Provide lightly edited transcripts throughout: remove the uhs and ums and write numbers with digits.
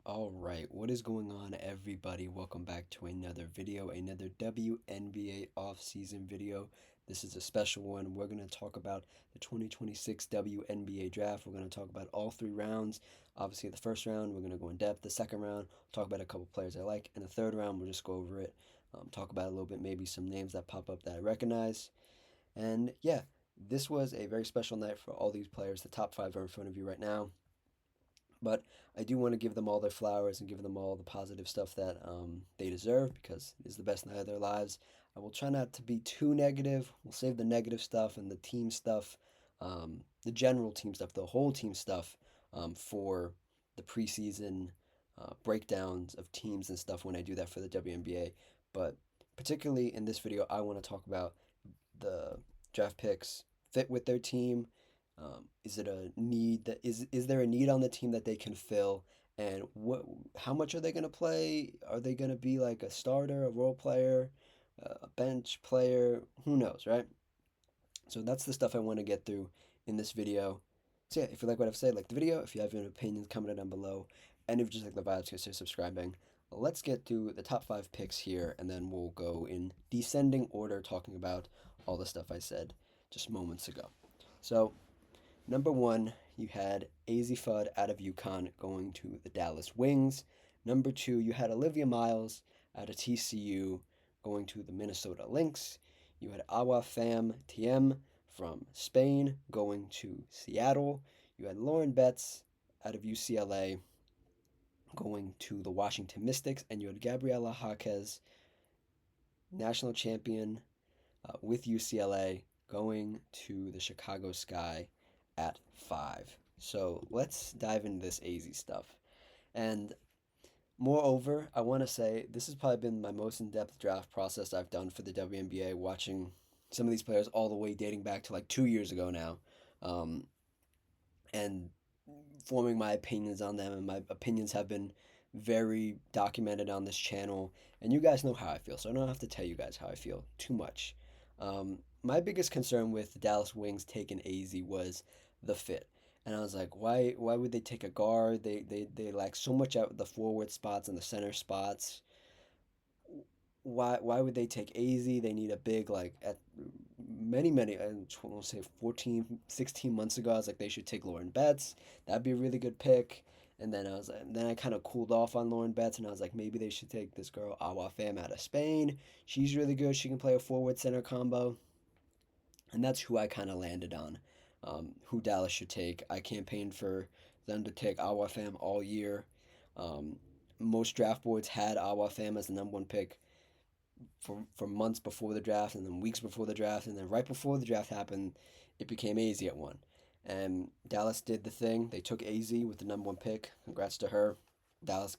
All right, what is going on, everybody? Welcome back to another video, another WNBA off-season video. This is a special one. We're going to talk about the 2026 WNBA draft. We're going to talk about all three rounds. Obviously, the first round, we're going to go in depth. The second round, talk about a couple players I like. And the third round, we'll just go over it, talk about a little bit, maybe some names that pop up that I recognize. And yeah, this was a very special night for all these players. The top five are in front of you right now. But I do want to give them all their flowers and give them all the positive stuff that they deserve because it's the best night of their lives. I will try not to be too negative. We'll save the negative stuff and the team stuff, the general team stuff, the whole team stuff for the preseason breakdowns of teams and stuff when I do that for the WNBA. But particularly in this video, I want to talk about the draft picks fit with their team. Is it a need that is there a need on the team that they can fill? And how much are they going to play? Are they going to be like a starter, a role player, a bench player? Who knows, right? So that's the stuff I want to get through in this video. So yeah, if you like what I've said, like the video. If you have any opinions, comment it down below. And if you just like the vibes, consider subscribing. Let's get through the top five picks here, and then we'll go in descending order, talking about all the stuff I said just moments ago. So number one, you had AZ Fudd out of UConn going to the Dallas Wings. Number two, you had Olivia Miles out of TCU going to the Minnesota Lynx. You had Awa Fam Tiem from Spain going to Seattle. You had Lauren Betts out of UCLA going to the Washington Mystics. And you had Gabriela Jaquez, national champion with UCLA, going to the Chicago Sky at 5. So let's dive into this AZ stuff. And moreover, I want to say this has probably been my most in-depth draft process I've done for the WNBA, watching some of these players all the way dating back to like 2 years ago now, and forming my opinions on them. And my opinions have been very documented on this channel. And you guys know how I feel, so I don't have to tell you guys how I feel too much. My biggest concern with the Dallas Wings taking AZ was the fit. And I was like, why would they take a guard? They lack so much at the forward spots and the center spots. Why would they take AZ? They need a big, like, at many, I won't say 14, 16 months ago, I was like, they should take Lauren Betts. That'd be a really good pick. And then I kind of cooled off on Lauren Betts, and I was like, maybe they should take this girl Awa Fam out of Spain. She's really good. She can play a forward center combo. And that's who I kind of landed on, who Dallas should take. I campaigned for them to take Awa Fam all year. Most draft boards had Awa Fam as the number one pick for months before the draft, and then weeks before the draft, and then right before the draft happened, it became AZ at one. And Dallas did the thing. They took AZ with the number one pick. Congrats to her. Dallas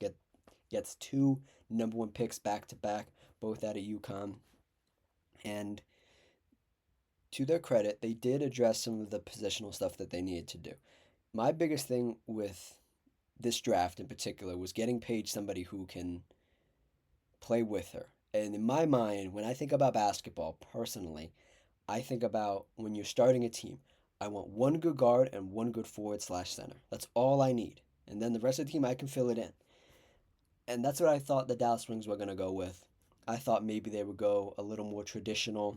gets two number one picks back to back, both out of UConn. And to their credit, they did address some of the positional stuff that they needed to do. My biggest thing with this draft in particular was getting Paige somebody who can play with her. And in my mind, when I think about basketball, personally, I think about when you're starting a team, I want one good guard and one good forward slash center. That's all I need. And then the rest of the team, I can fill it in. And that's what I thought the Dallas Wings were going to go with. I thought maybe they would go a little more traditional,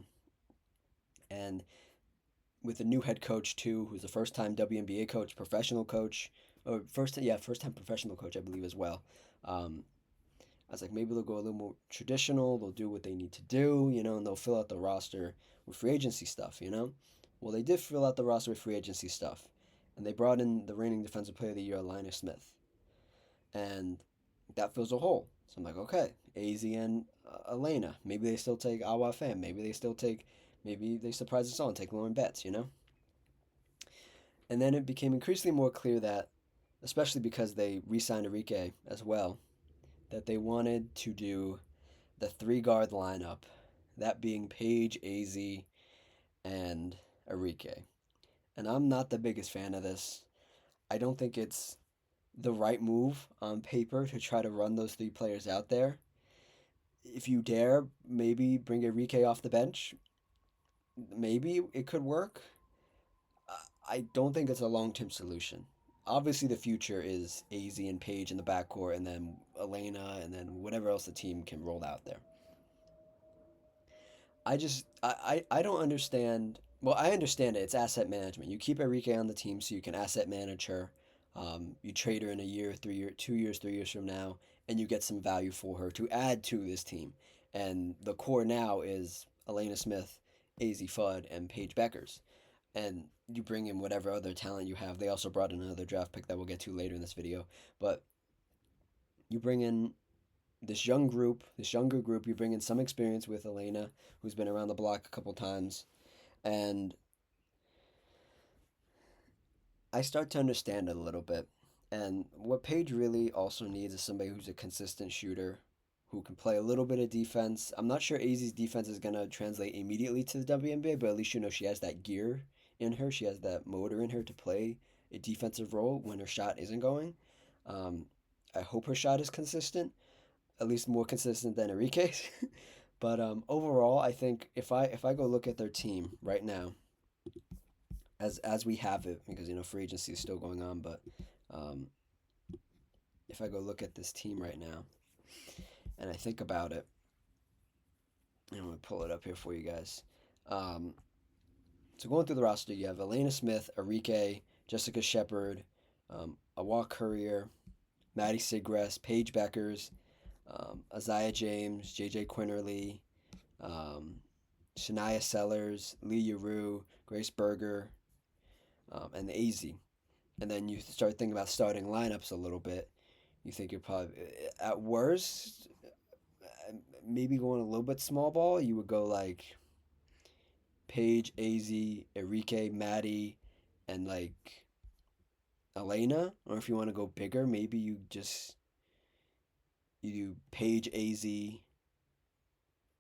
and with a new head coach too, who's a first time WNBA coach, professional coach, or first time professional coach, I believe as well. I was like, maybe they'll go a little more traditional. They'll do what they need to do, and they'll fill out the roster with free agency stuff. Well, they did fill out the roster with free agency stuff, and they brought in the reigning Defensive Player of the Year, Alina Smith, and that fills a hole. So I'm like, okay, AZ and Elena. Maybe they still take Awa Fam. Maybe they surprise us all and take Lauren Betts. And then it became increasingly more clear that, especially because they re-signed Enrique as well, that they wanted to do the three-guard lineup, that being Paige, AZ, and Enrique. And I'm not the biggest fan of this. I don't think it's the right move on paper to try to run those three players out there. If you dare, maybe bring Enrique off the bench. Maybe it could work. I don't think it's a long-term solution. obviously the future is AZ and Paige in the backcourt, and then Elena, and then whatever else the team can roll out there. I don't understand. Well, I understand it. It's asset management. You keep Enrique on the team so you can asset manage her. You trade her in a year, 3 year, 2 years, 3 years from now, and you get some value for her to add to this team. And the core now is Elena Smith, AZ Fudd, and Paige Beckers. And you bring in whatever other talent you have. They also brought in another draft pick that we'll get to later in this video. But you bring in this younger group. You bring in some experience with Elena, who's been around the block a couple times, and I start to understand it a little bit. And what Paige really also needs is somebody who's a consistent shooter, who can play a little bit of defense. I'm not sure AZ's defense is gonna translate immediately to the WNBA, but at least she has that gear in her. She has that motor in her to play a defensive role when her shot isn't going. Um, I hope her shot is consistent, at least more consistent than Enrique's. But overall, I think if I go look at their team right now, as we have it, because free agency is still going on, but um, if I go look at this team right now and I think about it, and I'm gonna pull it up here for you guys. Um, so going through the roster, you have Elena Smith, Enrique, Jessica Shepard, Awa Courier, Maddie Segrest, Paige Beckers, Isaiah James, JJ Quinterly, um, Shania Sellers, Lee Yuru, Grace Berger, and the AZ. And then you start thinking about starting lineups a little bit. You think you're probably, at worst, maybe going a little bit small ball. You would go like Paige, AZ, Enrique, Maddie, and like Elena. Or if you want to go bigger, maybe you do Paige, AZ,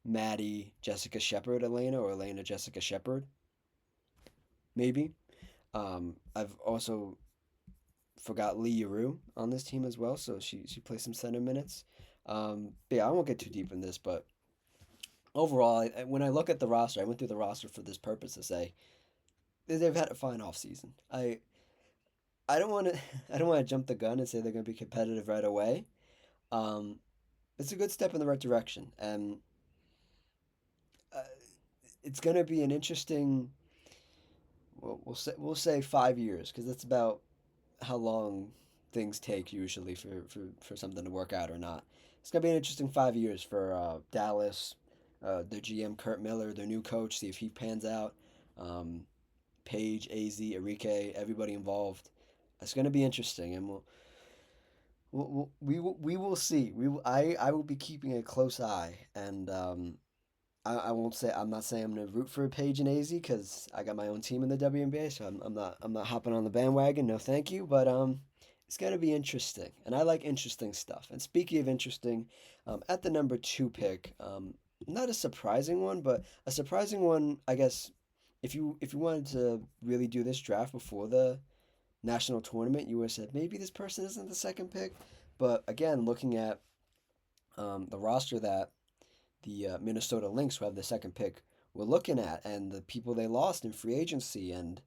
Maddie, Jessica Shepard, Elena, or Elena, Jessica Shepard, maybe. I've also forgot Lee Yuru on this team as well, so she plays some center minutes. But yeah, I won't get too deep in this, but overall, when I look at the roster, I went through the roster for this purpose to say they've had a fine off season. I don't want to I don't want to jump the gun and say they're going to be competitive right away. Um, it's a good step in the right direction, and uh, it's going to be an interesting. We'll say 5 years because that's about how long things take usually for something to work out or not. It's gonna be an interesting 5 years for Dallas, their GM Kurt Miller, their new coach. See if he pans out. Um, Paige, Az, Enrique, everybody involved. It's gonna be interesting, and we will see. I will be keeping a close eye, and I won't say I'm not saying I'm gonna root for Paige and Az because I got my own team in the WNBA, so I'm not hopping on the bandwagon. No, thank you. But it's gonna be interesting, and I like interesting stuff. And speaking of interesting, at the number two pick, not a surprising one, but a surprising one, I guess. If you wanted to really do this draft before the national tournament, you would have said maybe this person isn't the second pick. But again, looking at the roster that the Minnesota Lynx, who have the second pick, were looking at, and the people they lost in free agency, and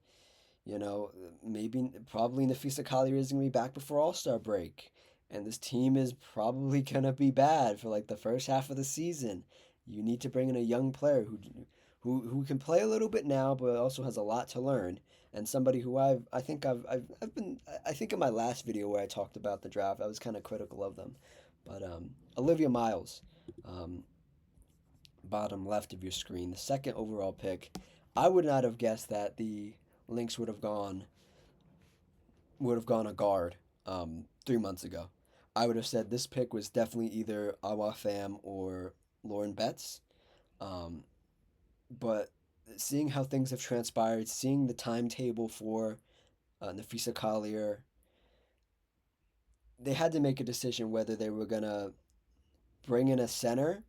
you know maybe probably Nafisa Collier is gonna be back before All Star break, and this team is probably gonna be bad for like the first half of the season. You need to bring in a young player who can play a little bit now, but also has a lot to learn. And somebody who I think in my last video where I talked about the draft, I was kind of critical of them, but Olivia Miles, um, bottom left of your screen, the second overall pick. I would not have guessed that the Lynx would have gone a guard 3 months ago. I would have said this pick was definitely either Awa Pham or Lauren Betts. Um, but seeing how things have transpired, seeing the timetable for Nafisa Collier, they had to make a decision whether they were gonna bring in a center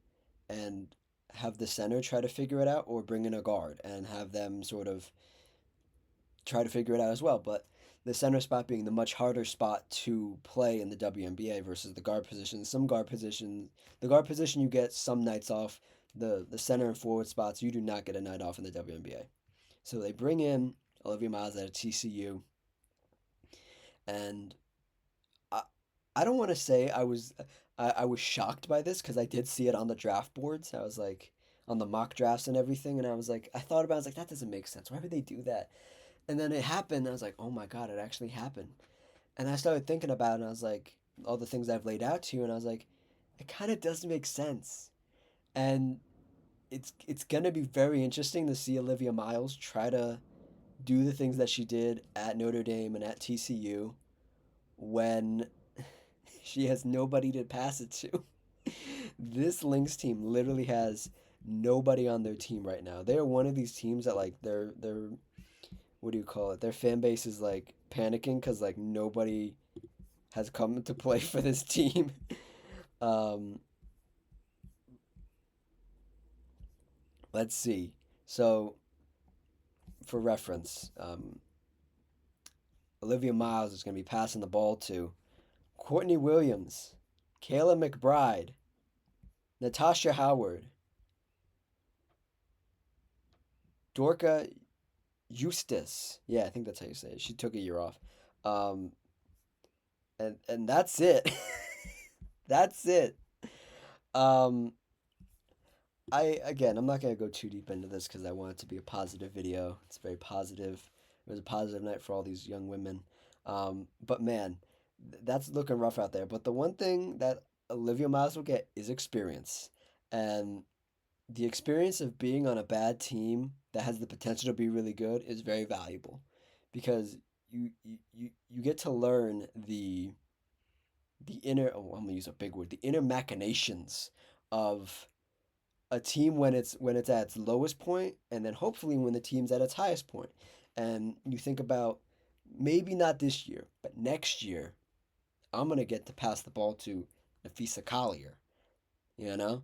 and have the center try to figure it out, or bring in a guard and have them sort of try to figure it out as well. But the center spot being the much harder spot to play in the WNBA versus the guard position. The guard position you get some nights off. The center and forward spots you do not get a night off in the WNBA. So they bring in Olivia Miles out of TCU, And I, I don't want to say I was shocked by this because I did see it on the draft boards. I was like on the mock drafts and everything, and I was like, I thought about it, I was like, that doesn't make sense. Why would they do that? And then it happened, and I was like, oh my God, it actually happened. And I started thinking about it, and I was like, all the things I've laid out to you, and I was like, it kind of does make sense. And it's gonna be very interesting to see Olivia Miles try to do the things that she did at Notre Dame and at TCU when she has nobody to pass it to. This Lynx team literally has nobody on their team right now. They're one of these teams that like they're what do you call it? Their fan base is like panicking because like nobody has come to play for this team. Um, let's see. So for reference, Olivia Miles is going to be passing the ball to Courtney Williams, Kayla McBride, Natasha Howard, Dorka Eustace. Yeah, I think that's how you say it. She took a year off. Um, and that's it. That's it. Um, I'm not gonna go too deep into this because I want it to be a positive video. It's very positive. It was a positive night for all these young women. But man, that's looking rough out there. But the one thing that Olivia Miles will get is experience, and the experience of being on a bad team that has the potential to be really good is very valuable, because you get to learn the inner. Oh, I'm gonna use a big word. The inner machinations of a team when it's at its lowest point, and then hopefully when the team's at its highest point. And you think about maybe not this year, but next year, I'm gonna get to pass the ball to Nafisa Collier. You know,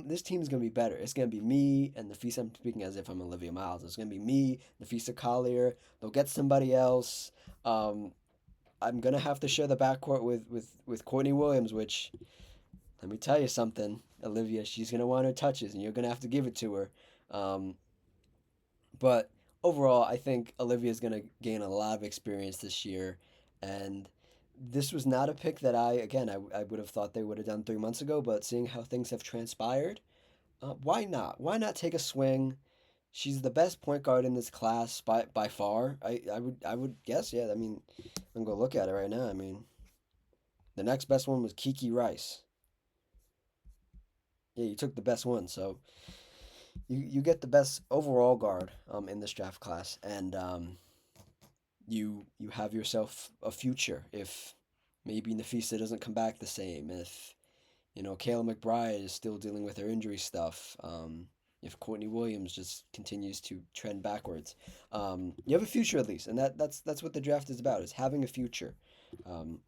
this team's gonna be better. It's gonna be me and Nafisa. I'm speaking as if I'm Olivia Miles. It's gonna be me, Nafisa Collier. They'll get somebody else. Um, I'm gonna have to share the backcourt with Courtney Williams, which let me tell you something, Olivia. She's gonna want her touches, and you're gonna have to give it to her. Um, but overall, I think Olivia's gonna gain a lot of experience this year, and this was not a pick that I would have thought they would have done 3 months ago. But seeing how things have transpired, why not? Why not take a swing? She's the best point guard in this class by far. I would guess. Yeah, I mean, I'm gonna look at it right now. I mean, the next best one was Kiki Rice. Yeah, you took the best one, so you get the best overall guard in this draft class, and you have yourself a future if maybe Nafisa doesn't come back the same, if Kayla McBride is still dealing with her injury stuff, if Courtney Williams just continues to trend backwards, you have a future at least, and that's what the draft is about, is having a future,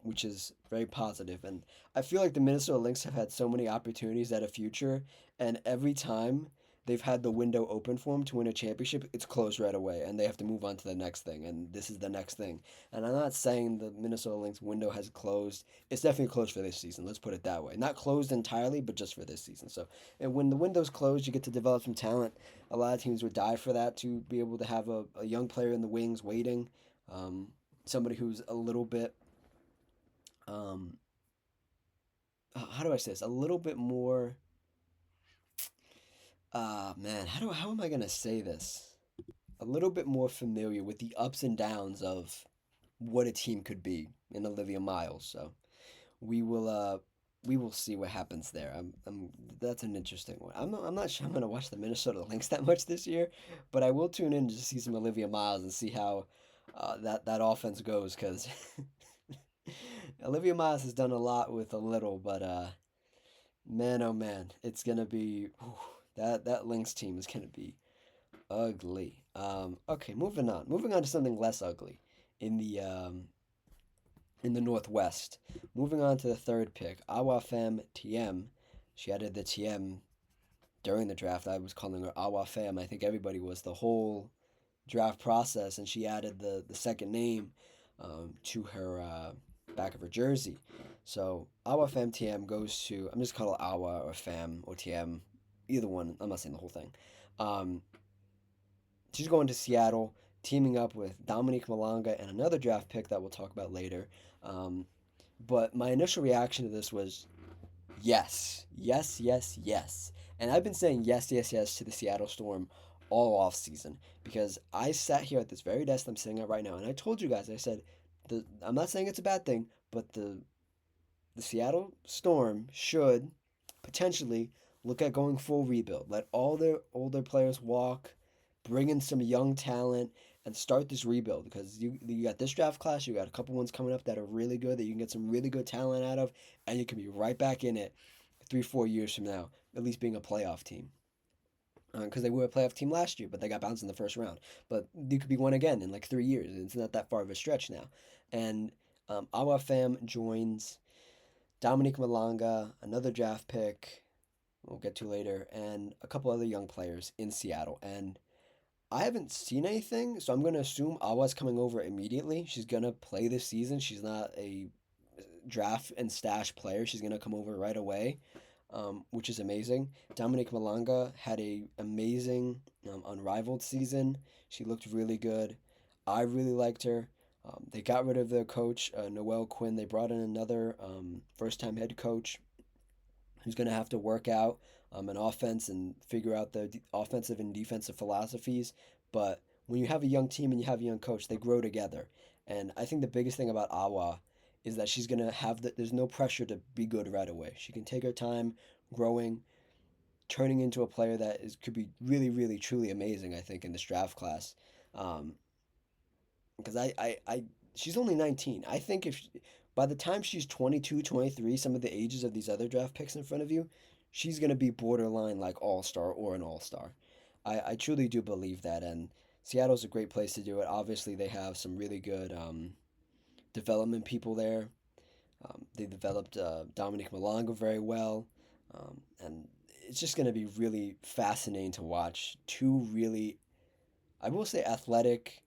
which is very positive. And I feel like the Minnesota Lynx have had so many opportunities at a future, and every time they've had the window open for them to win a championship, it's closed right away, and they have to move on to the next thing, and this is the next thing. And I'm not saying the Minnesota Lynx window has closed. It's definitely closed for this season. Let's put it that way. Not closed entirely, but just for this season. So, and when the window's closed, you get to develop some talent. A lot of teams would die for that, to be able to have a young player in the wings waiting, um, somebody who's a little bit, um, how do I say this? A little bit more. Man, how am I gonna say this? A little bit more familiar with the ups and downs of what a team could be in Olivia Miles. So we will uh we will see what happens there. That's an interesting one. I'm not sure I'm gonna watch the Minnesota Lynx that much this year, but I will tune in to see some Olivia Miles and see how that offense goes, because Olivia Miles has done a lot with a little, but man, oh man, it's gonna be whew, that Lynx team is gonna be ugly. Okay, moving on. Moving on to something less ugly in the Northwest. Moving on to the third pick, Awafem TM. She added the TM during the draft. I was calling her Awafem. I think everybody was the whole draft process, and she added the second name to her back of her jersey. So Awafem TM goes to, I'm just calling it Awa or Fam or TM, either one. I'm not saying the whole thing. Um, she's going to Seattle. teaming up with Dominique Malanga and another draft pick that we'll talk about later. Um, but my initial reaction to this was yes, yes, yes, yes. And I've been saying yes, yes, yes to the Seattle Storm all off season because I sat here at this very desk I'm sitting at right now, and I told you guys, I said, I'm not saying it's a bad thing, but the Seattle Storm should potentially look at going full rebuild. Let all their older players walk, bring in some young talent, and start this rebuild because you got this draft class, you got a couple ones coming up that are really good that you can get some really good talent out of, and you can be right back in it 3 4 years from now, at least being a playoff team. Because they were a playoff team last year, but they got bounced in the first round. But you could be one again in like 3 years. It's not that far of a stretch now. And Awa Fam joins Dominique Malanga, another draft pick, we'll get to later, and a couple other young players in Seattle. And I haven't seen anything, so I'm going to assume Awa's coming over immediately. She's going to play this season. She's not a draft and stash player. She's going to come over right away, which is amazing. Dominique Malanga had a amazing, unrivaled season. She looked really good. I really liked her. They got rid of their coach, Noel Quinn. They brought in another first time head coach who's going to have to work out an offense and figure out the offensive and defensive philosophies. But when you have a young team and you have a young coach, they grow together. And I think the biggest thing about Awa is that she's going to have there's no pressure to be good right away. She can take her time growing, turning into a player that could be really, really, truly amazing, I think, in this draft class. Um, because she's only 19. I think by the time she's 22, 23, some of the ages of these other draft picks in front of you, she's going to be borderline like all-star or an all-star. I truly do believe that, and Seattle's a great place to do it. Obviously, they have some really good development people there. They developed Dominic Malonga very well, and it's just going to be really fascinating to watch two really, I will say, athletic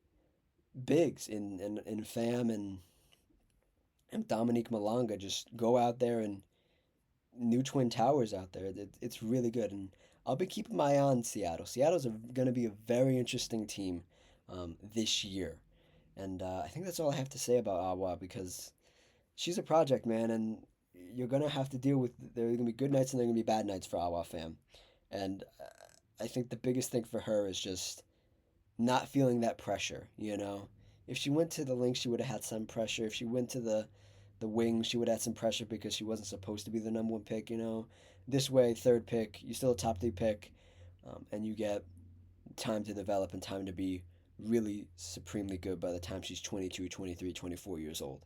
bigs in Fam and Dominique Malanga just go out there and new Twin Towers out there. It's really good, and I'll be keeping my eye on Seattle. Seattle's going to be a very interesting team this year, and I think that's all I have to say about Awa because she's a project, man, and you're gonna have to deal with. There are gonna be good nights and there are gonna be bad nights for Awa fam, and I think the biggest thing for her is just not feeling that pressure, you know? If she went to the Lynx, she would have had some pressure. If she went to the Wings, she would have had some pressure because she wasn't supposed to be the number one pick, you know? This way, third pick, you still a top three pick, and you get time to develop and time to be really supremely good by the time she's 22, 23, 24 years old.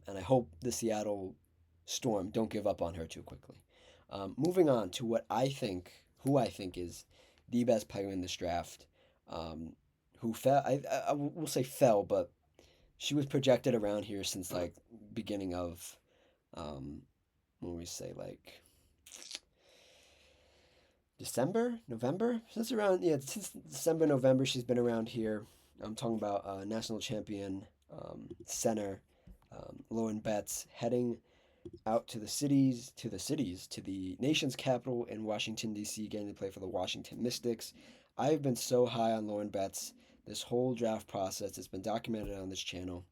And I hope the Seattle Storm don't give up on her too quickly. Moving on to who I think is the best player in this draft, um, who fell. I will say fell, but she was projected around here since like beginning of when we say like December, November, since around since December, November she's been around here. I'm talking about national champion center Lauren Betts heading out to the nation's capital in Washington D.C., getting to play for the Washington Mystics. I've been so high on Lauren Betts this whole draft process. It's been documented on this channel.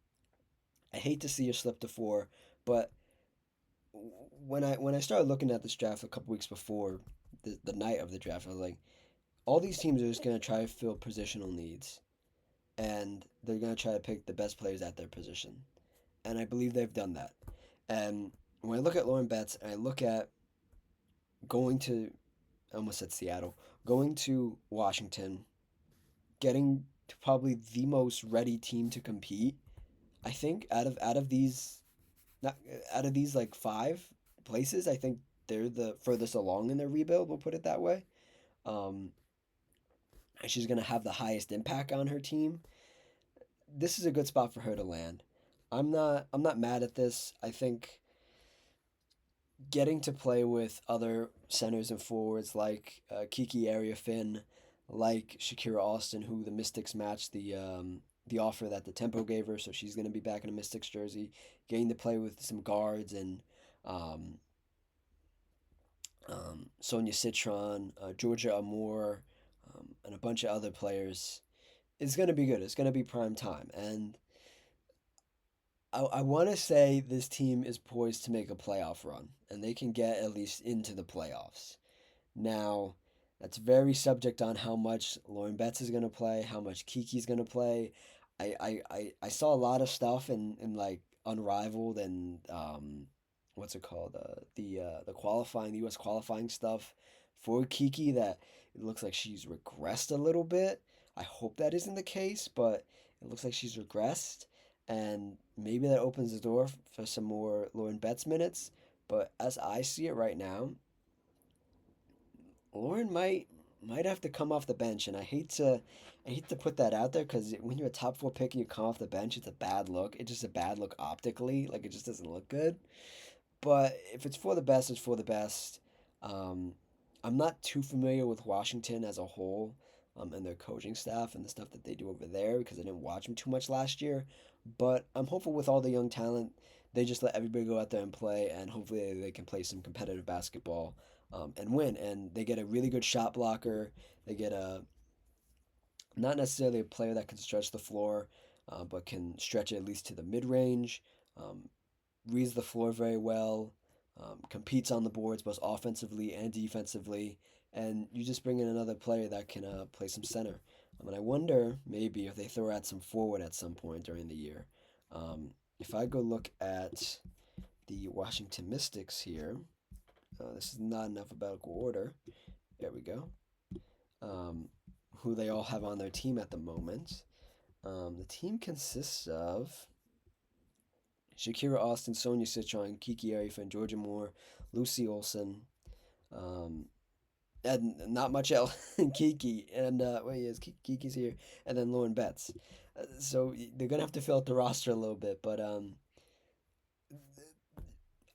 I hate to see her slip to four, but when I started looking at this draft a couple weeks before the night of the draft, I was like, all these teams are just gonna try to fill positional needs, and they're gonna try to pick the best players at their position, and I believe they've done that. And when I look at Lauren Betts and I look at going to, I almost said Seattle, going to Washington, getting to probably the most ready team to compete. I think out of these not out of these like five places, I think they're the furthest along in their rebuild. We'll put it that way. Um, and she's gonna have the highest impact on her team. This is a good spot for her to land. I'm not mad at this. I think getting to play with other centers and forwards like Kiki Area Finn, like Shakira Austin, who the Mystics matched the offer that the Tempo gave her, so she's going to be back in a Mystics jersey. Getting to play with some guards and um, Sonia Citron, Georgia Amour, and a bunch of other players. It's gonna be good. It's gonna be prime time, and I want to say this team is poised to make a playoff run, and they can get at least into the playoffs. Now, that's very subject on how much Lauren Betts is going to play, how much Kiki's going to play. I saw a lot of stuff in like Unrivaled and what's it called? The qualifying, the US qualifying stuff for Kiki that it looks like she's regressed a little bit. I hope that isn't the case, but it looks like she's regressed, and maybe that opens the door for some more Lauren Betts minutes. But as I see it right now, Lauren might have to come off the bench, and I hate to put that out there because when you're a top four pick and you come off the bench, it's a bad look. It's just a bad look optically. Like it just doesn't look good. But if it's for the best, it's for the best. Um, I'm not too familiar with Washington as a whole, and their coaching staff and the stuff that they do over there because I didn't watch them too much last year. But I'm hopeful with all the young talent, they just let everybody go out there and play, and hopefully they can play some competitive basketball, and win. And they get a really good shot blocker. They get a not necessarily a player that can stretch the floor, but can stretch it at least to the mid range. Um, Reads the floor very well, competes on the boards both offensively and defensively, and you just bring in another player that can play some center. And I wonder maybe if they throw out some forward at some point during the year. If I go look at the Washington Mystics here, this is not in alphabetical order. There we go. Um, who they all have on their team at the moment. The team consists of Shakira Austin, Sonia Citron, Kiki Arifin, Georgia Moore, Lucy Olson, um, and not much else. Kiki and yes, Kiki's here, and then Lauren Betts. So they're gonna have to fill out the roster a little bit, but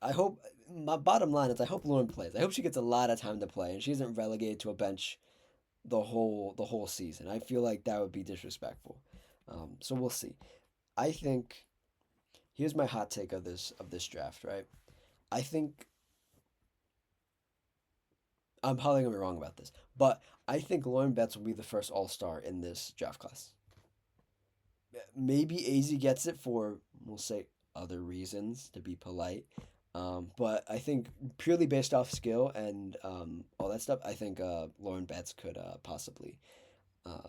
I hope my bottom line is I hope Lauren plays. I hope she gets a lot of time to play, and she isn't relegated to a bench the whole season. I feel like that would be disrespectful. So we'll see. I think here's my hot take of this draft. Right, I think I'm probably gonna be wrong about this, but I think Lauren Betts will be the first All Star in this draft class. Maybe AZ gets it for we'll say other reasons to be polite, but I think purely based off skill and all that stuff, I think Lauren Betts could possibly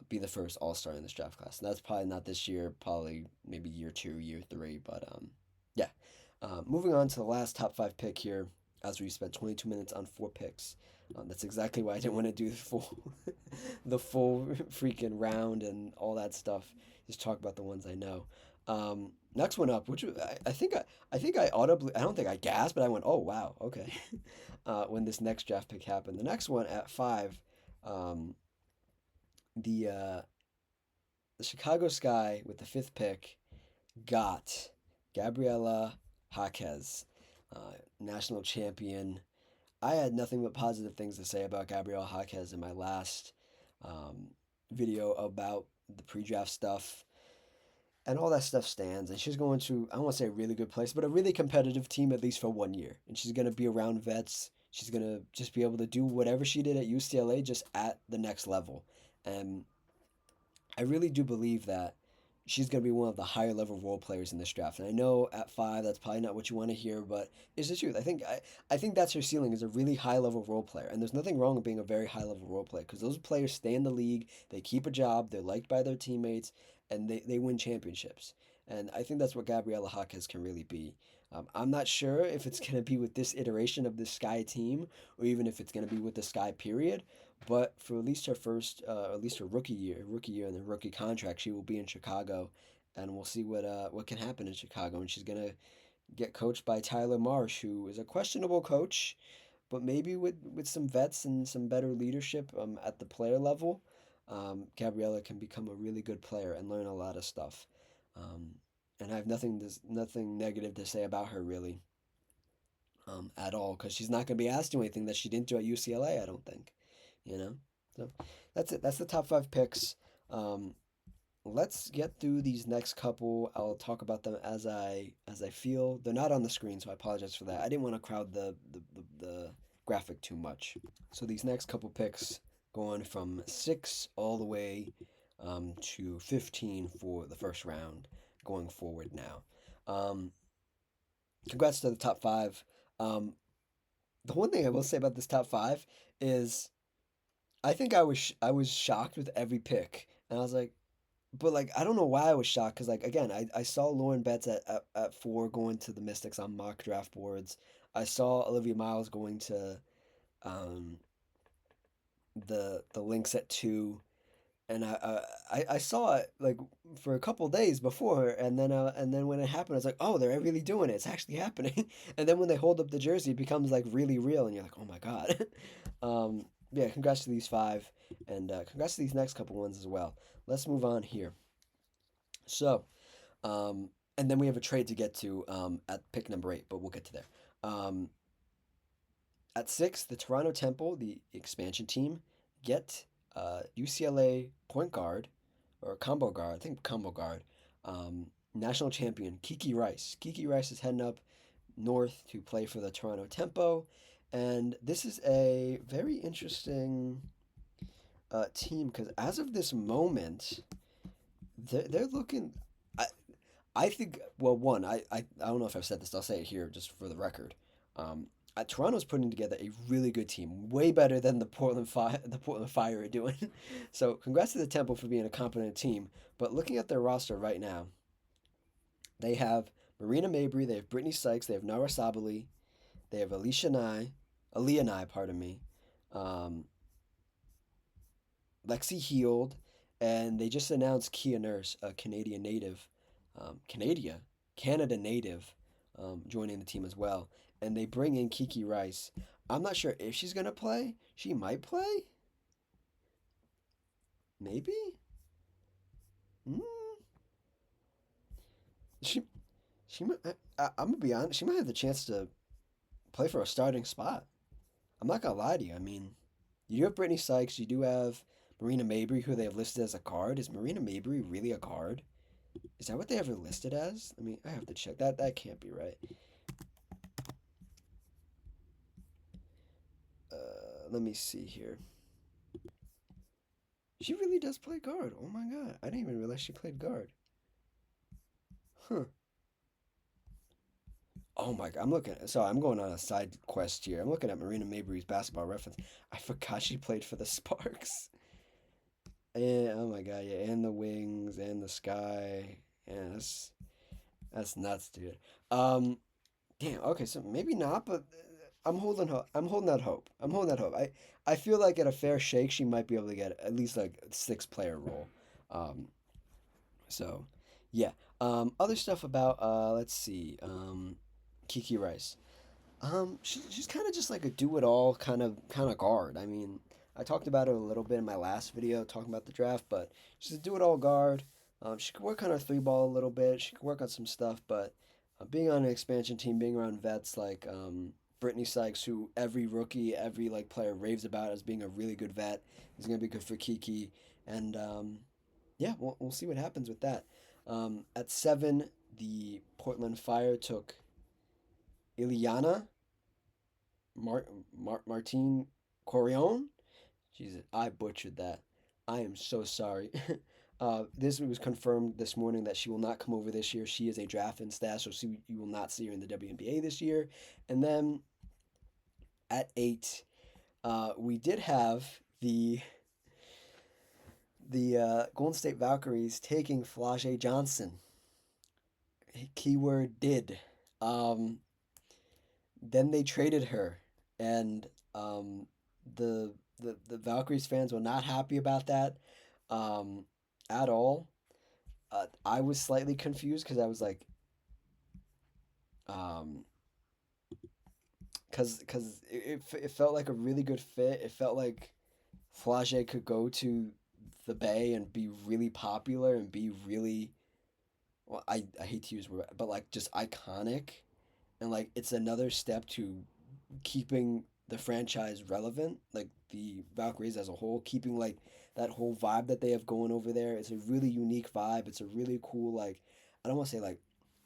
be the first All Star in this draft class. And that's probably not this year, probably maybe year two, year three, but yeah. Moving on to the last top five pick here, as we spent 22 minutes on four picks. That's exactly why I didn't want to do the full, the full freaking round and all that stuff. Just talk about the ones I know. Next one up, which I think I audibly, I don't think I gasped, but I went, oh wow, okay. When this next draft pick happened, the next one at five, um, the uh, the Chicago Sky with the fifth pick got Gabriela Jaquez, national champion. I had nothing but positive things to say about Gabriela Jaquez in my last um, video about the pre-draft stuff, and all that stuff stands. And she's going to, I don't want to say a really good place, but a really competitive team at least for 1 year. And she's going to be around vets. She's going to just be able to do whatever she did at UCLA, just at the next level. And I really do believe that she's going to be one of the higher level role players in this draft. And I know at five that's probably not what you want to hear, but it's the truth. I think that's her ceiling is a really high level role player. And there's nothing wrong with being a very high level role player because those players stay in the league, they keep a job, they're liked by their teammates, and they win championships. And I think that's what Gabriela Jaquez can really be. I'm not sure if it's going to be with this iteration of this Sky team or even if it's going to be with the Sky period. But for at least her first, at least her rookie year, and the rookie contract, she will be in Chicago, and we'll see what can happen in Chicago. And she's gonna get coached by Tyler Marsh, who is a questionable coach, but maybe with some vets and some better leadership at the player level, Gabriella can become a really good player and learn a lot of stuff. Um, and I have nothing negative to say about her really, at all, because she's not gonna be asked to do anything that she didn't do at UCLA. I don't think. You know? So that's it. That's the top five picks. Um, let's get through these next couple. I'll talk about them as I feel. They're not on the screen, so I apologize for that. I didn't want to crowd the graphic too much. So these next couple picks going from six all the way to 15 for the first round going forward now. Um, Congrats to the top five. Um, the one thing I will say about this top five is I think I was shocked with every pick, and I was like, but like I don't know why I was shocked because like again I saw Lauren Betts at 4 going to the Mystics on mock draft boards. I saw Olivia Miles going to um, the Lynx at 2, and I saw it like for a couple days before, and then when it happened, I was like, oh, they're really doing it. It's actually happening. And then when they hold up the jersey, it becomes like really real, and you're like, oh my god. Yeah, congrats to these five, and congrats to these next couple ones as well. Let's move on here. So, um, and then we have a trade to get to at pick number 8, but we'll get to there. Um, at 6, the Toronto Temple, the expansion team, get UCLA point guard or combo guard, I think combo guard, national champion Kiki Rice. Kiki Rice is heading up north to play for the Toronto Tempo, and this is a very interesting team because as of this moment, they're looking. I I think well, one I don't know if I've said this. I'll say it here just for the record. Um, Toronto's putting together a really good team, way better than the Portland Fire are doing. So congrats to the Temple for being a competent team. But looking at their roster right now, they have Marina Mabry, they have Brittany Sykes, they have Nara Sabali, they have Aaliyah Nye, pardon me, um, Lexi Heald, and they just announced Kia Nurse, a Canadian native, Canada, Canada native, joining the team as well. And they bring in Kiki Rice. I'm not sure if she's gonna play. She might play, maybe. Mm, she she might. I'm gonna be honest. She might have the chance to play for a starting spot. I'm not gonna lie to you. I mean, you do have Brittany Sykes. You do have Marina Mabry, who they have listed as a guard. Is Marina Mabry really a guard? Is that what they ever listed as? I mean, I have to check that. That can't be right. Let me see here. She really does play guard. Oh my god, I didn't even realize she played guard. Huh. Oh my god, I'm looking. So I'm going on a side quest here. I'm looking at Marina Mabry's basketball reference. I forgot she played for the Sparks. And oh my god, yeah, and the Wings and the Sky. Yeah, that's nuts, dude. Um, Damn. Okay, so maybe not, but I'm holding hope. I'm holding that hope. I'm holding that hope. I feel like at a fair shake, she might be able to get at least like a 6 player role. Um, so yeah. Other stuff about let's see. Kiki Rice. She's kind of just like a do it all kind of guard. I mean, I talked about it a little bit in my last video talking about the draft, but she's a do it all guard. She could work on her 3 ball a little bit. She could work on some stuff, but being on an expansion team, being around vets like Brittany Sykes, who every rookie, every like player raves about as being a really good vet, is gonna be good for Kiki. And yeah, we'll see what happens with that. At 7, the Portland Fire took Iliana Martin Corion. Jesus, I butchered that. I am so sorry. This was confirmed this morning that she will not come over this year. She is a draft and stash, so you will not see her in the WNBA this year. And then at 8, we did have the Golden State Valkyries taking Flage Johnson. Keyword did. Um, then they traded her, and the Valkyries fans were not happy about that um, at all. I was slightly confused because I was like, um, because it felt like a really good fit. It felt like Flage could go to the Bay and be really popular and be really well. I hate to use word, but like just iconic, and like it's another step to keeping the franchise relevant, like the Valkyries as a whole, keeping like that whole vibe that they have going over there. It's a really unique vibe. It's a really cool like I don't want to say like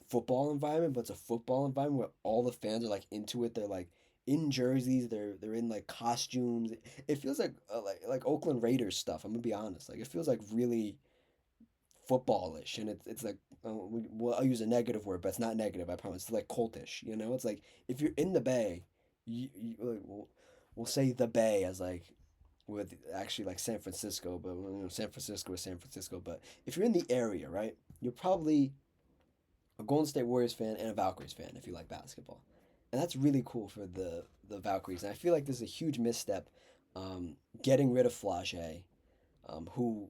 football environment, but it's a football environment where all the fans are like into it. They're like in jerseys. They're in like costumes. It feels like like Oakland Raiders stuff. I'm gonna be honest. Like it feels like really. footballish, and it's like well, I'll use a negative word, but it's not negative. I promise. It's like cultish. You know, it's like if you're in the Bay, like, we'll say the Bay as like with actually like San Francisco, but San Francisco is San Francisco. But if you're in the area, right, you're probably a Golden State Warriors fan and a Valkyries fan if you like basketball, and that's really cool for the Valkyries. And I feel like this is a huge misstep, getting rid of Flage, who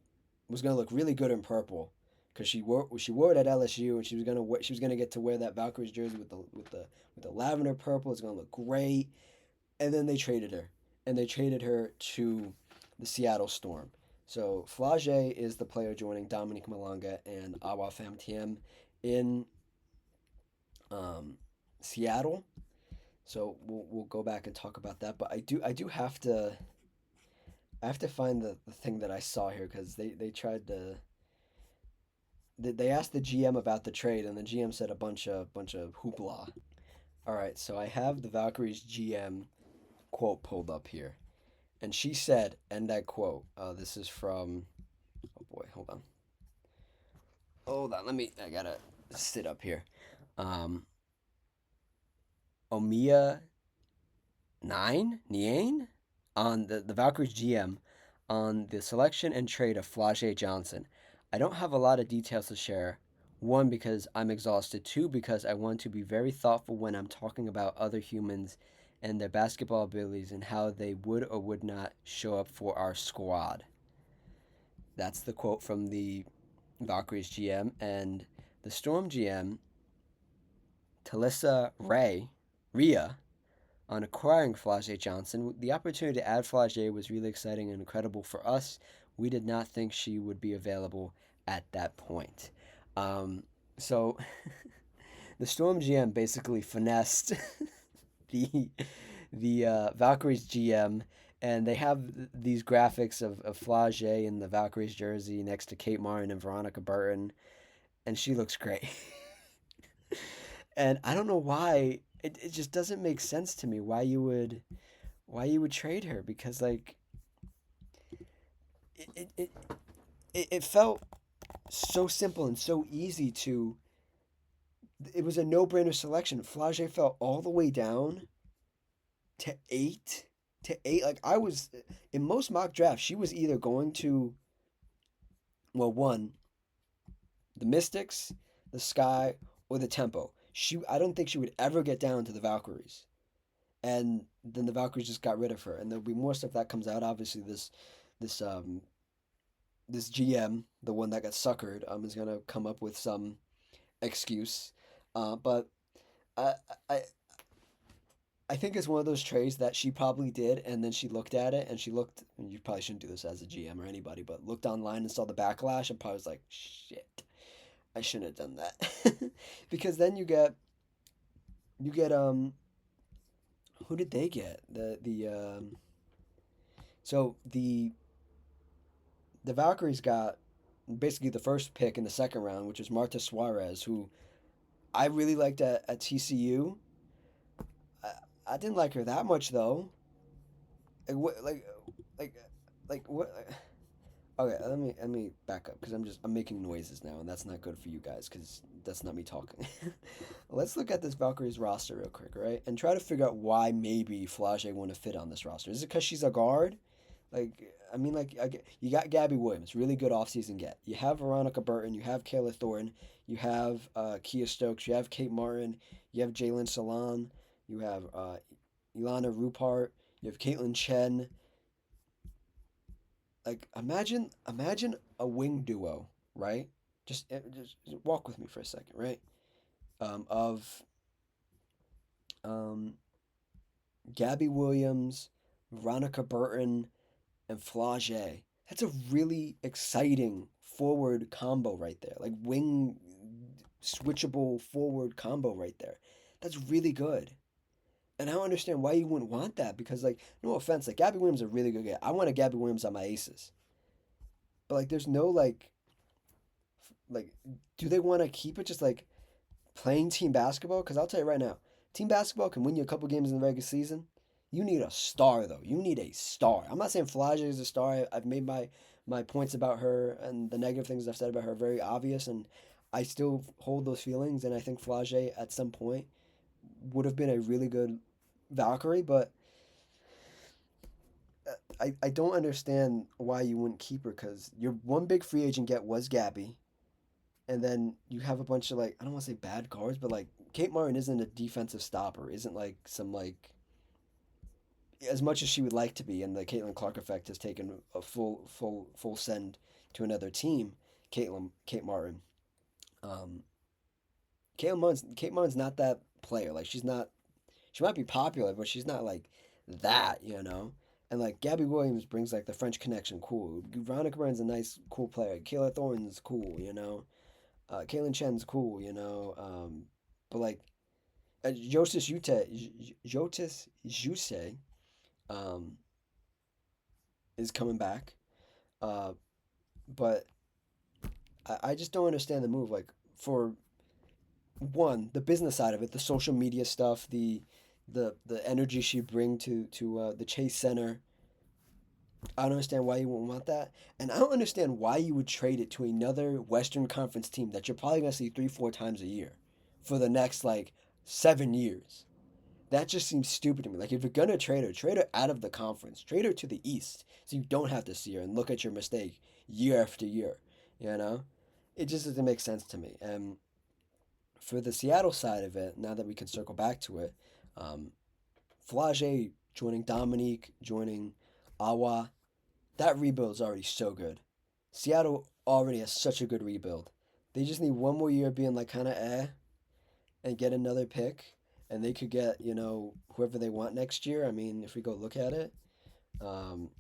was gonna look really good in purple, because she wore it at LSU, and she was gonna get to wear that Valkyries jersey with the lavender purple. It's gonna look great, and then they traded her, and they traded her to the Seattle Storm. So Flage is the player joining Dominique Malanga and Awa Pham Thiem in um, Seattle. So we'll go back and talk about that. But I do have to find the thing that I saw here, because they tried to they asked the GM about the trade, and the GM said a bunch of hoopla. All right, so I have the Valkyries GM quote pulled up here, and she said, and I quote, this is from, oh boy, hold on, I gotta sit up here. Um, Omiya Nine on the Valkyries GM on the selection and trade of Flage Johnson. I don't have a lot of details to share. One, because I'm exhausted. Two, because I want to be very thoughtful when I'm talking about other humans and their basketball abilities and how they would or would not show up for our squad. That's the quote from the Valkyries GM. And the Storm GM, Talissa Rhea, on acquiring Flage Johnson. The opportunity to add Flage was really exciting and incredible for us. We did not think she would be available at that point. So the Storm GM basically finessed the Valkyries GM, and they have these graphics of Flage in the Valkyries jersey next to Kate Martin and Veronica Burton, and she looks great. And I don't know why it just doesn't make sense to me why you would trade her, because like it it, it, it felt so simple and so easy to it was a no-brainer selection. Flage fell all the way down to eight. Like I was in most mock drafts, she was either going to, well, one, the Mystics, the Sky, or the Tempo. I don't think she would ever get down to the Valkyries. And then the Valkyries just got rid of her. And there'll be more stuff that comes out. Obviously, this this GM, the one that got suckered, is gonna come up with some excuse. But I I I think it's one of those trades that she probably did, and then she looked at it, and she looked. And you probably shouldn't do this as a GM or anybody, but looked online and saw the backlash, and probably was like, "Shit, I shouldn't have done that," because then you get who did they get? So the Valkyries got basically the first pick in the second round, which was Marta Suarez, who I really liked at TCU. I, I didn't like her that much though. Like what? Like like what? Okay, let me back up, because I'm making noises now, and that's not good for you guys, because that's not me talking. Let's look at this Valkyries roster real quick, right? And try to figure out why maybe Flage wouldn't fit on this roster. Is it because she's a guard? Like, I mean, like, you got Gabby Williams, really good offseason get. You have Veronica Burton, you have Kayla Thornton, you have Kia Stokes, you have Kate Martin, you have Jalen Salon, you have Ilana Rupart, you have Caitlin Chen. Like, imagine a wing duo, right? Just walk with me for a second, right? Of um, Gabby Williams, Veronica Burton, and Flage. That's a really exciting forward combo right there. Like wing switchable forward combo right there. That's really good. And I don't understand why you wouldn't want that, because like, no offense, like Gabby Williams is a really good guy. I want a Gabby Williams on my aces. But like there's no like do they want to keep it just like playing team basketball? Because I'll tell you right now, team basketball can win you a couple games in the regular season. You need a star though. You need a star. I'm not saying Flage is a star. I've made my points about her and the negative things I've said about her are very obvious, and I still hold those feelings. And I think Flage at some point would have been a really good Valkyrie, but I don't understand why you wouldn't keep her because your one big free agent get was Gabby, and then you have a bunch of like I don't want to say bad guards, but like Kate Martin isn't a defensive stopper, isn't like some like as much as she would like to be, and the Caitlin Clark effect has taken a full send to another team. Kate Martin, um, Kate Martin's not that player. Like she's not. She might be popular, but she's not like that, you know. And like Gabby Williams brings like the French connection, cool. Veronica Burns a nice, cool player. Kayla Thornton's cool, you know. Kaylin Chen's cool, you know. But like Jotis Juse, um, is coming back. Uh, but I just don't understand the move. Like for one, the business side of it, the social media stuff, the energy she bring to the Chase Center. I don't understand why you wouldn't want that, and I don't understand why you would trade it to another Western Conference team that you're probably gonna see 3 4 times a year for the next like 7 years. That just seems stupid to me. Like if you're gonna trade her out of the conference, trade her to the East, so you don't have to see her and look at your mistake year after year. You know, it just doesn't make sense to me. And for the Seattle side of it, now that we can circle back to it, um, Flage joining Dominique, joining Awa, that rebuild is already so good. Seattle already has such a good rebuild. They just need one more year being like kind of and get another pick, and they could get whoever they want next year. I mean, if we go look at it, um,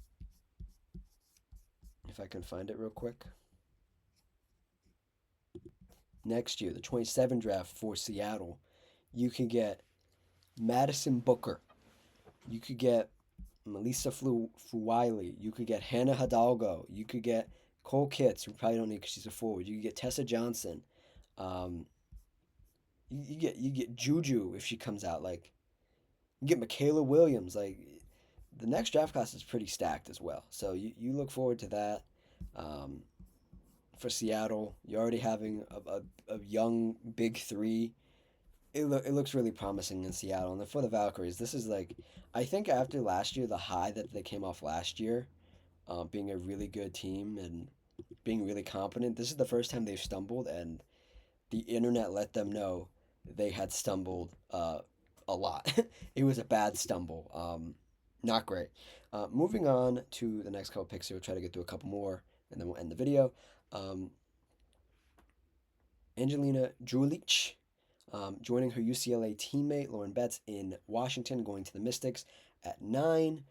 if I can find it real quick, next year the 27 draft for Seattle, you can get Madison Booker, you could get Melissa Fuwiley, you could get Hannah Hidalgo, you could get Cole Kitts, who probably don't need because she's a forward. You could get Tessa Johnson. Um, you get Juju if she comes out. Like you get Michaela Williams. Like the next draft class is pretty stacked as well. So you look forward to that. Um, for Seattle, you're already having a young big three. It looks really promising in Seattle. And then for the Valkyries, this is like I think after last year, the high that they came off last year, being a really good team and being really competent. This is the first time they've stumbled, and the internet let them know they had stumbled a lot. It was a bad stumble. Not great. Moving on to the next couple picks here, we'll try to get through a couple more, and then we'll end the video. Um, Angelina Drulich, joining her UCLA teammate Lauren Betts in Washington, going to the Mystics at 9.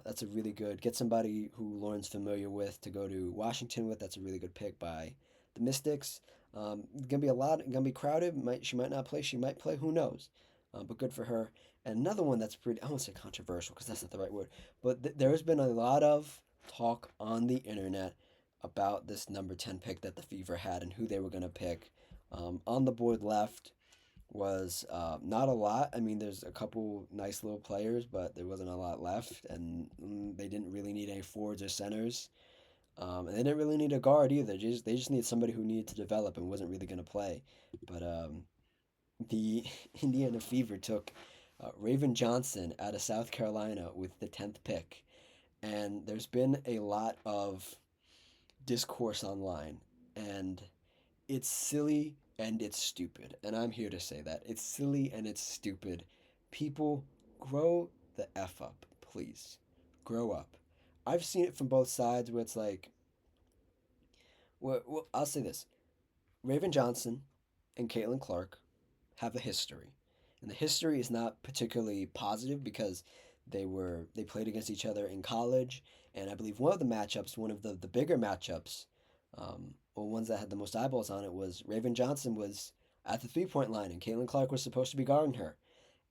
That's a really good get somebody who Lauren's familiar with to go to Washington with. That's a really good pick by the Mystics. Gonna be a lot. Gonna be crowded. She might not play. She might play. Who knows? But good for her. And another one that's pretty. I won't say controversial because that's not the right word. But there has been a lot of talk on the internet about this number 10 pick that the Fever had and who they were gonna pick. On the board left was not a lot. I mean, there's a couple nice little players, but there wasn't a lot left, and they didn't really need any forwards or centers. And they didn't really need a guard either. They just needed somebody who needed to develop and wasn't really going to play. But the Indiana Fever took Raven Johnson out of South Carolina with the 10th pick. And there's been a lot of discourse online. And it's silly and it's stupid. And I'm here to say that. It's silly and it's stupid. People, grow the F up, please. Grow up. I've seen it from both sides where it's like, well, I'll say this Raven Johnson and Caitlin Clark have a history. And the history is not particularly positive because they played against each other in college. And I believe one of the matchups, one of the bigger matchups, or ones that had the most eyeballs on it, was Raven Johnson was at the 3 point line and Caitlin Clark was supposed to be guarding her.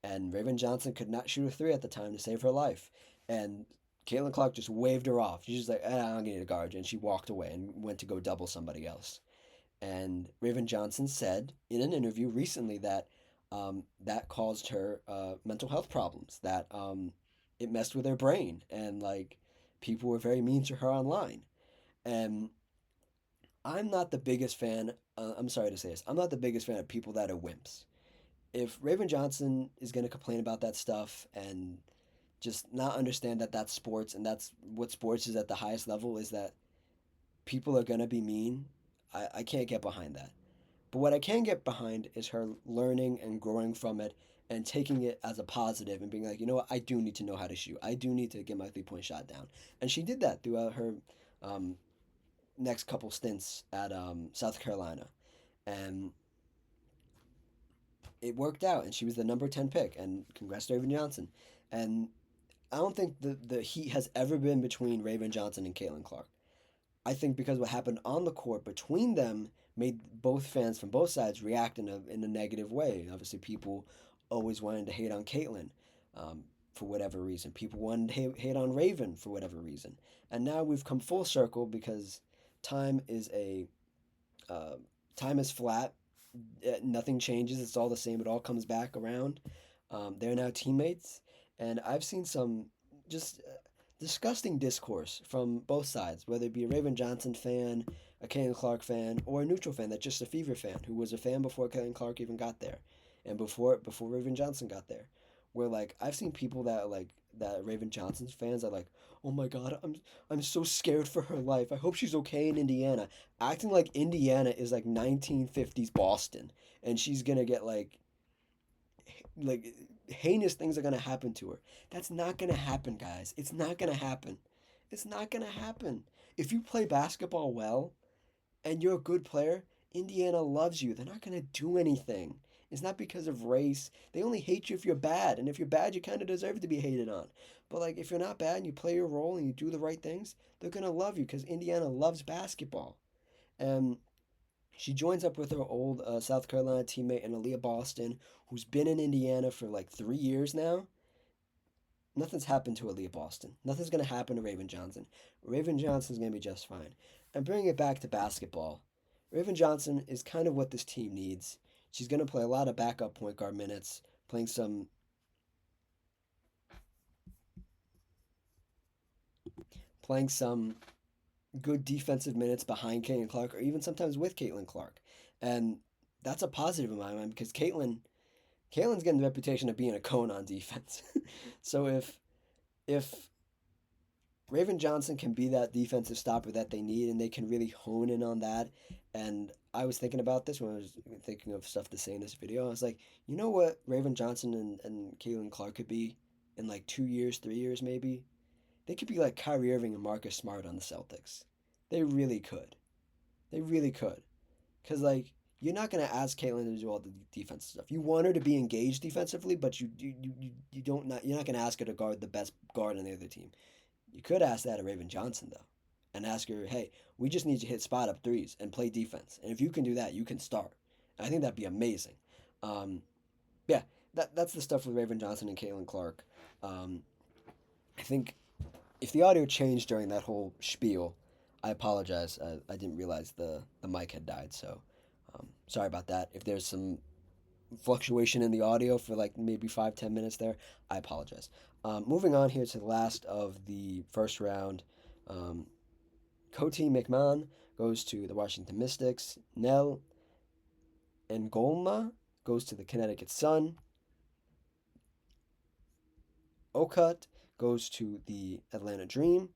And Raven Johnson could not shoot a three at the time to save her life. And Caitlin Clark just waved her off. She's just like, I don't need a guard. And she walked away and went to go double somebody else. And Raven Johnson said in an interview recently that that caused her mental health problems, that it messed with her brain. And like people were very mean to her online. And I'm not the biggest fan. I'm sorry to say this. I'm not the biggest fan of people that are wimps. If Raven Johnson is going to complain about that stuff and just not understand that that's sports and that's what sports is at the highest level, is that people are going to be mean, I can't get behind that. But what I can get behind is her learning and growing from it and taking it as a positive and being like, you know what, I do need to know how to shoot. I do need to get my 3 point shot down. And she did that throughout her um, next couple stints at South Carolina. And it worked out. And she was the number 10 pick. And congrats to Raven Johnson. And I don't think the heat has ever been between Raven Johnson and Caitlin Clark. I think because what happened on the court between them made both fans from both sides react in a negative way. Obviously, people always wanted to hate on Caitlyn for whatever reason. People wanted to hate on Raven for whatever reason. And now we've come full circle because time is a uh, time is flat. Nothing changes. It's all the same. It all comes back around. They're now teammates, and I've seen some just disgusting discourse from both sides, whether it be a Raven Johnson fan, a Caitlin Clark fan, or a neutral fan that's just a Fever fan who was a fan before Caitlin Clark even got there, and before Raven Johnson got there. Where like I've seen people that Raven Johnson's fans are like, oh my god, I'm so scared for her life. I hope she's okay in Indiana, acting like Indiana is like 1950s Boston, and she's gonna get like heinous things are gonna happen to her. That's not gonna happen, guys. It's not gonna happen. It's not gonna happen. If you play basketball well and you're a good player, Indiana loves you. They're not gonna do anything. It's not because of race. They only hate you if you're bad, and if you're bad, you kind of deserve to be hated on. But like if you're not bad and you play your role and you do the right things, they're gonna love you because Indiana loves basketball. And she joins up with her old South Carolina teammate and Aaliyah Boston, who's been in Indiana for like 3 years now. Nothing's happened to Aaliyah Boston. Nothing's going to happen to Raven Johnson. Raven Johnson's going to be just fine. And bringing it back to basketball, Raven Johnson is kind of what this team needs. She's going to play a lot of backup point guard minutes, playing some good defensive minutes behind Caitlin Clark, or even sometimes with Caitlin Clark. And that's a positive in my mind because Caitlin's getting the reputation of being a cone on defense. So if Raven Johnson can be that defensive stopper that they need, and they can really hone in on that. And I was thinking about this when I was thinking of stuff to say in this video. I was like, you know what Raven Johnson and Caitlin Clark could be in like 2 years, 3 years maybe? They could be like Kyrie Irving and Marcus Smart on the Celtics. They really could. They really could. Because, like, you're not going to ask Caitlin to do all the defensive stuff. You want her to be engaged defensively, but you don't not you're not going to ask her to guard the best guard on the other team. You could ask that of Raven Johnson though, and ask her, "Hey, we just need you to hit spot up threes and play defense. And if you can do that, you can start." And I think that'd be amazing. Um, yeah, that's the stuff with Raven Johnson and Caitlin Clark. Um, I think if the audio changed during that whole spiel, I apologize. I didn't realize the mic had died, so sorry about that. If there's some fluctuation in the audio for like maybe 5-10 minutes there, I apologize. Moving on here to the last of the first round. Um, Coty McMahon goes to the Washington Mystics. Nell Ngolma goes to the Connecticut Sun. Okut goes to the Atlanta Dream.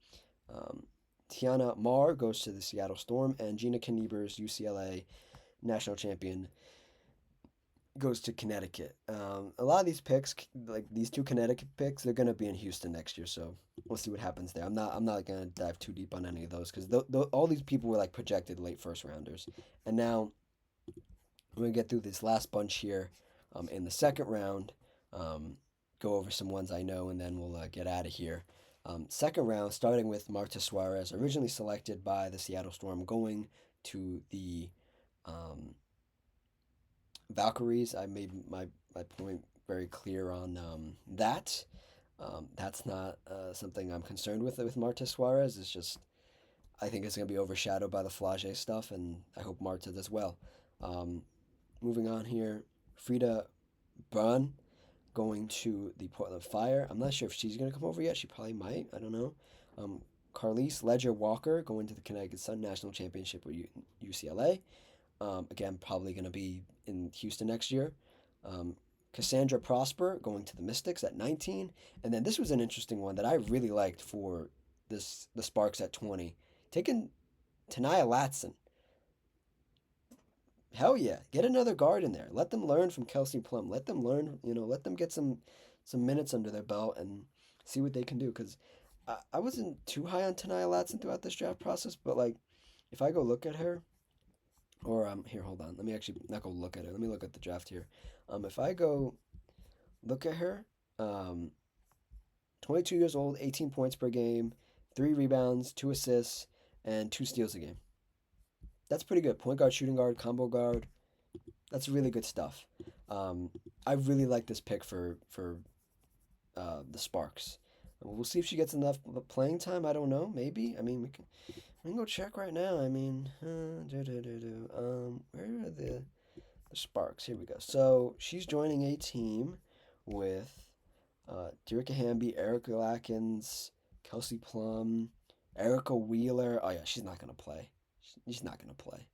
Um, Tiana Marr goes to the Seattle Storm. And Gina Knebers, UCLA national champion, goes to Connecticut. A lot of these picks, like these two Connecticut picks, they're gonna be in Houston next year. So we'll see what happens there. I'm not gonna dive too deep on any of those because all these people were like projected late first rounders, and now we're gonna get through this last bunch here, in the second round. Go over some ones I know, and then we'll get out of here. Second round, starting with Marta Suarez, originally selected by the Seattle Storm, going to the um, Valkyries. I made my point very clear on that. That's not something I'm concerned with Marta Suarez. It's just I think it's going to be overshadowed by the Flage stuff, and I hope Marta does well. Um, Moving on here, Frida Braun going to the Portland Fire. I'm not sure if she's going to come over yet. She probably might. I don't know. Um, Carlise Ledger Walker going to the Connecticut Sun National Championship with UCLA. Again, probably going to be in Houston next year. Um, Cassandra Prosper going to the Mystics at 19. And then this was an interesting one that I really liked for the Sparks at 20. Taking Tanaya Latson. Hell yeah, get another guard in there. Let them learn from Kelsey Plum. Let them learn, let them get some minutes under their belt and see what they can do. Because I wasn't too high on Tanaya Latson throughout this draft process, but like, if I go look at her, or here, hold on, let me actually not go look at her. Let me look at the draft here. If I go look at her, 22 years old, 18 points per game, 3 rebounds, 2 assists, and 2 steals a game. That's pretty good. Point guard, shooting guard, combo guard. That's really good stuff. Um, I really like this pick for the Sparks. We'll see if she gets enough playing time. I don't know. Maybe. I mean, we can go check right now. I mean, where are the Sparks? Here we go. So she's joining a team with Derica Hamby, Erica Lackins, Kelsey Plum, Erica Wheeler. Oh yeah, she's not gonna play. She's not gonna play.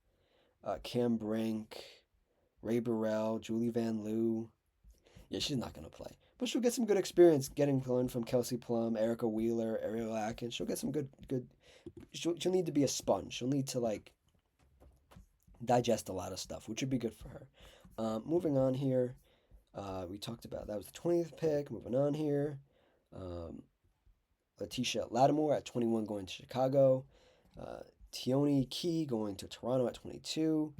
Cam Brink, Ray Burrell, Julie Van Loo. Yeah, she's not gonna play, but she'll get some good experience getting to learn from Kelsey Plum, Erica Wheeler, Ariel Atkins. She'll get some good. She'll need to be a sponge. She'll need to like digest a lot of stuff, which would be good for her. Moving on here, we talked about that was the 20th pick. Moving on here, um, Letitia Lattimore at 21 going to Chicago. Tioni Key going to Toronto at 22.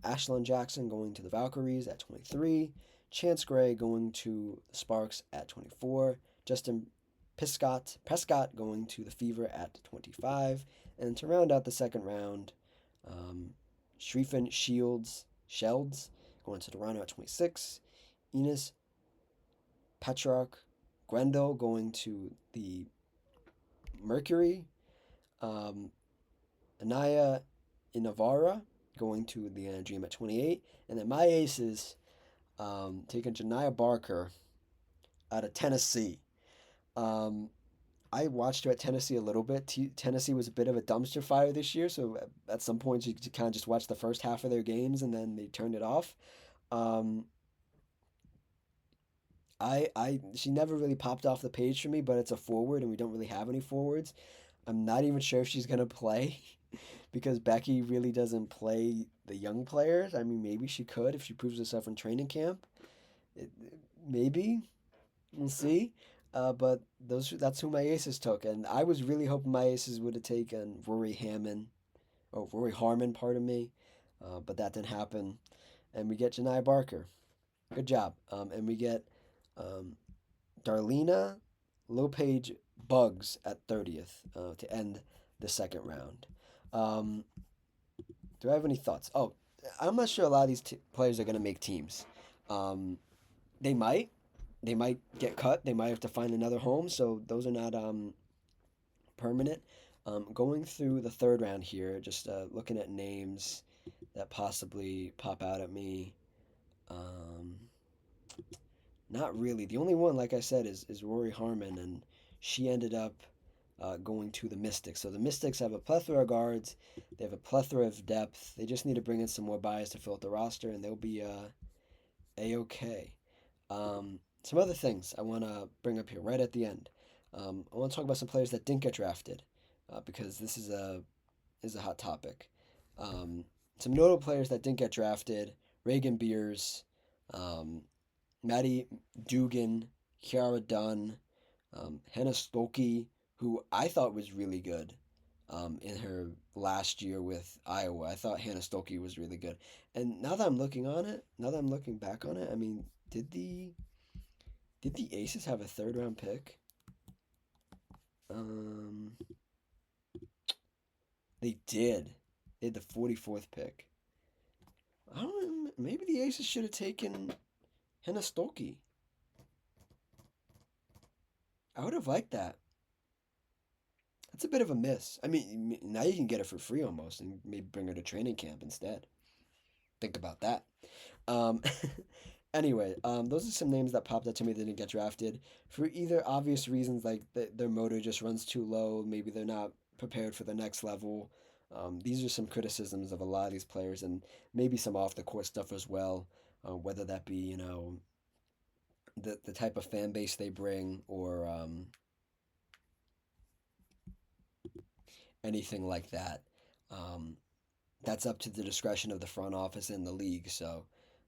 Ashlyn Jackson going to the Valkyries at 23. Chance Gray going to the Sparks at 24. Justin Prescott going to the Fever at 25. And to round out the second round, Shriefen Shelds going to Toronto at 26. Enos Petrarch Grendel going to the Mercury. Anaya Inavara going to the Dream at 28. And then my aces taking Janiyah Barker out of Tennessee. Um, I watched her at Tennessee a little bit. Tennessee was a bit of a dumpster fire this year, so at some points you kind of just watch the first half of their games and then they turned it off. Um, she never really popped off the page for me, but it's a forward and we don't really have any forwards. I'm not even sure if she's gonna play because Becky really doesn't play the young players. I mean, maybe she could if she proves herself in training camp. It, maybe we'll see. But that's who my aces took, and I was really hoping my aces would have taken Rory Harmon, pardon me, but that didn't happen. And we get Janiyah Barker. Good job. And we get um, Darlena Lopage Bugs at 30th to end the second round. Um, do I have any thoughts? Oh, I'm not sure a lot of these players are going to make teams. Um, they might. They might get cut. They might have to find another home. So those are not permanent. Going through the third round here, just looking at names that possibly pop out at me. Um, Not really. The only one, like I said, is Rory Harmon, and she ended up going to the Mystics. So the Mystics have a plethora of guards. They have a plethora of depth. They just need to bring in some more buyers to fill out the roster, and they'll be a-okay. Some other things I want to bring up here right at the end. I want to talk about some players that didn't get drafted because this is a hot topic. Some notable players that didn't get drafted: Reagan Beers, um, Maddie Dugan, Kiara Dunn, Hannah Stolke, who I thought was really good in her last year with Iowa. I thought Hannah Stolke was really good. And now that I'm looking back on it, I mean, did the Aces have a third round pick? Um, they did. They had the 44th pick. I don't know, maybe the Aces should have taken Hannah Stolke. I would have liked that. That's a bit of a miss. I mean, now you can get it for free almost and maybe bring her to training camp instead. Think about that. Um, Anyway, those are some names that popped up to me that didn't get drafted for either obvious reasons, like their motor just runs too low, maybe they're not prepared for the next level. These are some criticisms of a lot of these players, and maybe some off the court stuff as well. Whether that be the type of fan base they bring, or anything like that. Um, that's up to the discretion of the front office and the league. So,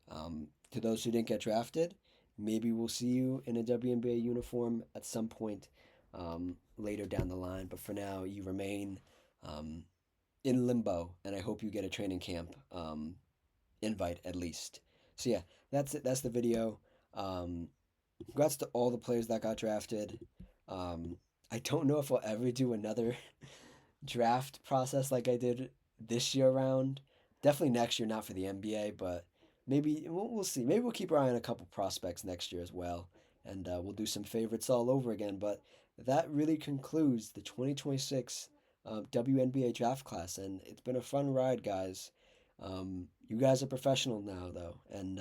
to those who didn't get drafted, maybe we'll see you in a WNBA uniform at some point later down the line. But for now, you remain um, in limbo, and I hope you get a training camp invite at least. So yeah, that's it. That's the video. Um, Congrats to all the players that got drafted. I don't know if I'll ever do another draft process like I did this year around. Definitely next year, not for the NBA, but maybe we'll see. Maybe we'll keep our eye on a couple prospects next year as well, and we'll do some favorites all over again. But that really concludes the 2026 WNBA draft class, and it's been a fun ride, guys. You guys are professional now, though, and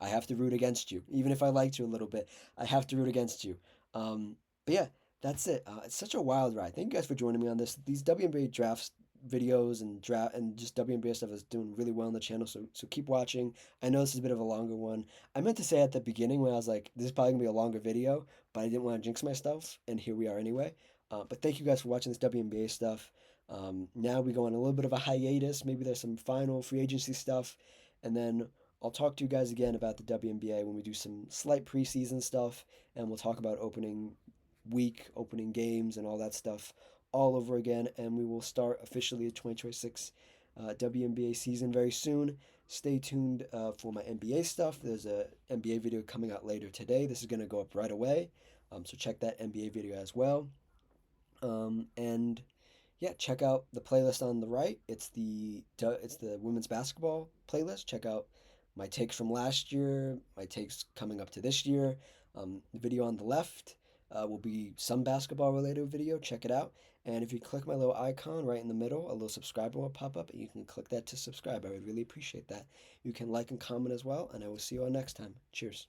I have to root against you. Even if I liked you a little bit, I have to root against you. But yeah, that's it. It's such a wild ride. Thank you guys for joining me on this. These WNBA drafts videos and draft and just WNBA stuff is doing really well on the channel. So keep watching. I know this is a bit of a longer one. I meant to say at the beginning when I was like, this is probably gonna be a longer video, but I didn't want to jinx myself, and here we are anyway. But thank you guys for watching this WNBA stuff. Now we go on a little bit of a hiatus. Maybe there's some final free agency stuff, and then I'll talk to you guys again about the WNBA when we do some slight preseason stuff, and we'll talk about opening week, opening games, and all that stuff all over again. And we will start officially the 2026 WNBA season very soon. Stay tuned for my NBA stuff. There's a NBA video coming out later today. This is going to go up right away. So check that NBA video as well. And yeah, check out the playlist on the right. It's the women's basketball playlist. Check out my takes from last year, my takes coming up to this year. The video on the left will be some basketball related video. Check it out. And if you click my little icon right in the middle, a little subscribe will pop up, and you can click that to subscribe. I would really appreciate that. You can like and comment as well, and I will see you all next time. Cheers.